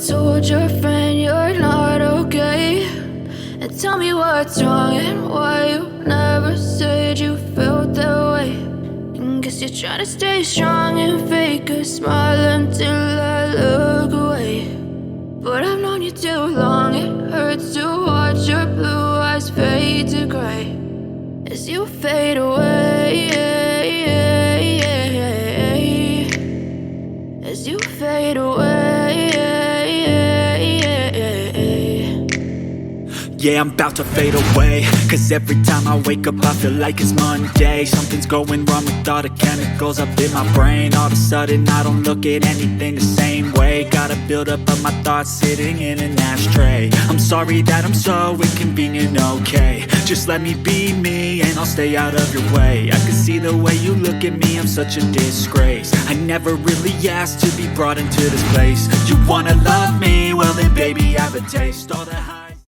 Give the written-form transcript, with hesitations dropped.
told your friend you're not okay? And tell me what's wrong and why you never said you felt that way. And guess you're trying to stay strong and fake a smile until I look away. But I've known you too long, it hurts to watch your blue eyes fade to gray as you fade away, as you fade away. Yeah, I'm about to fade away, cause every time I wake up I feel like it's Monday. Something's going wrong with all the chemicals up in my brain. All of a sudden I don't look at anything the same way. Got a buildup of my thoughts sitting in an ashtray. I'm sorry that I'm so inconvenient, okay? Just let me be me and I'll stay out of your way. I can see the way you look at me, I'm such a disgrace. I never really asked to be brought into this place. You wanna love me? Well then baby, have a taste. All the high